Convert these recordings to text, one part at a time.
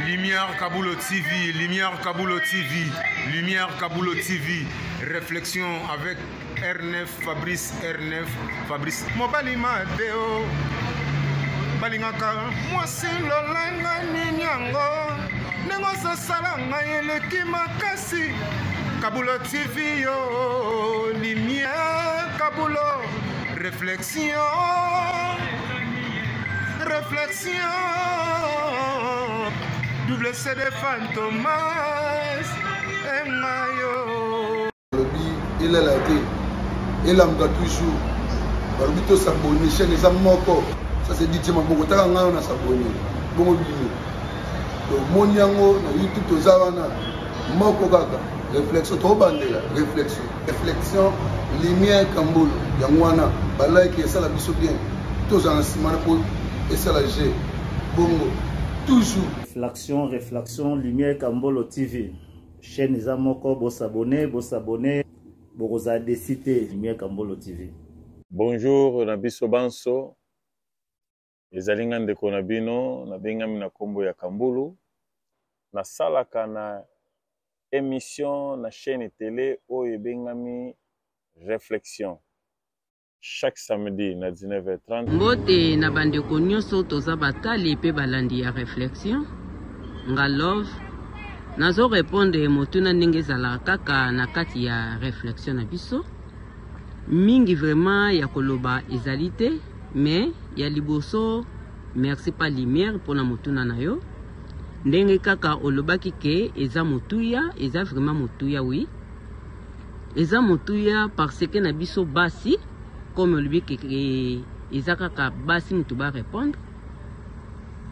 Lumière Kaboulo TV, Lumière Kaboulo TV, Lumière Kaboulo TV. Réflexion avec R9, Fabrice R9, Fabrice. Mobali Madeo, Balingaka, moi c'est l'olanga ninyango, nengo salanga yeleki makasi. Kaboulo TV yo, Lumière Kaboulo, réflexion. Réflexion, double CD Fantomas, Mayo. Il est là, il a toujours. Il a s'abonner, chaîne les amoko. Ça c'est dit, ma beaucoup t'as on a s'abonner. Bon bien. Donc mon yango na YouTube tozawana moko kaka. Réflexion trop bandela, réflexion, lumière Kambolo. Yangwana, balai qui ça la biso bien. Tous en ciment pour et ça la G. Bongo. Toujours. Réflexion, Lumière Kambolo TV. Chaîne Zamoko, vous s'abonnez, vous avez cité Lumière Kambolo TV. Bonjour, Nabiso Banso. Les alingan de Konabino, Nabengami na Kombo ya Kambulu. Na salaka na émission na chaîne télé Oye Bengami Réflexion. Chaque samedi na 19h30. Mbote na bandeko nyonso toza batali pe balandi ya réflexion. Nga love nazo répondre motuna ndenge zala kaka na kati ya réflexion na biso. Mingi vraiment ya koloba ezalité mais ya liboso merci pas lumière pour na motuna na yo. Ndenge kaka olobaki ke eza motuya, eza vraiment motuya oui. Eza motuya parce que na biso basi comme lui qui eza kaka basi mutu ba répondre.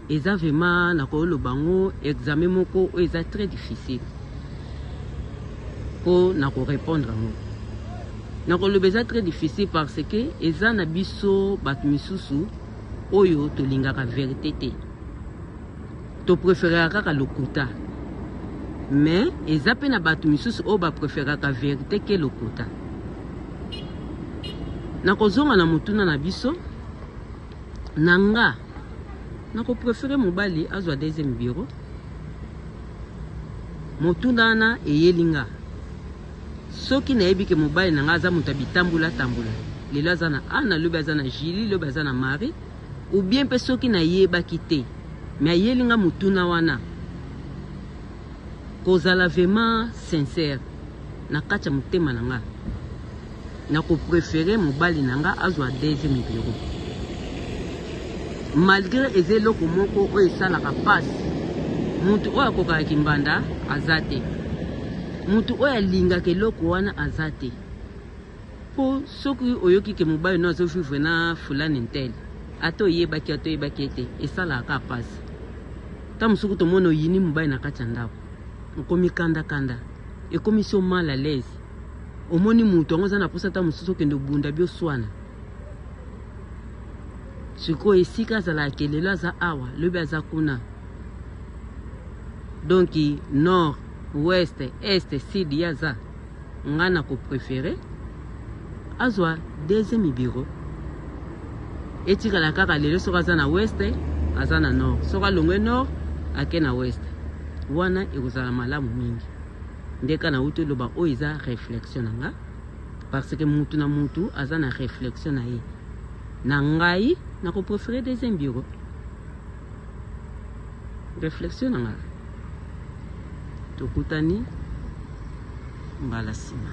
Eza vraiment na ko lo bango examen moko eza très difficile. Ko na ko répondre ngo. Na ko lo beza très difficile parce que eza na biso bat misusu oyo to lingaka vérité te. To préférer kaka lokuta. Mais eza pe na bat misusu o ba préférer ka vérité que lokuta. Nakozonga na mutuna na biso nanga nako préférer mobali azwa deuxième bureau mutuna na eyelinga soki na yebi ke mobali nanga aza mutabi tambula lelo azana ana lobi azana Jili lobi azana Marie ou bien pe soki na yeba kite mais eyelinga mutuna wana kozala vraiment sincère na kacha mutema nanga nako préférer mobali nanga azwa deuxième bureau malgré ezeloko moko o esalaka passe mutu oyo akokaka kimbanda azate mutu oyo alingaka eloko wana azate po soki oyoki ke mobali no azovivre na fulani ntel ata oyebaki ete esalaka passe ta mosuku tomona oyini mobali na kati ya ndako okomi kanda ekomi so mal à l'aise omoni mutu ango za na posa ta mosusu okende obunda bioswana siko esika azala kelelo aza awa lobi aza kuna donc nord ouest est sud yaza nga na ko préférer azwa deuxième bureau etikala kaka lelo soka aza na ouest aza na nord soka longwe nord ake na ouest wana ekozala malamu mingi ndeka na uto loba o eza réflexion nanga parce que mutu na mutu aza na réflexion na ye na ngai na ko préférer deuxième bureau réflexion nanga tokutani mbala sima.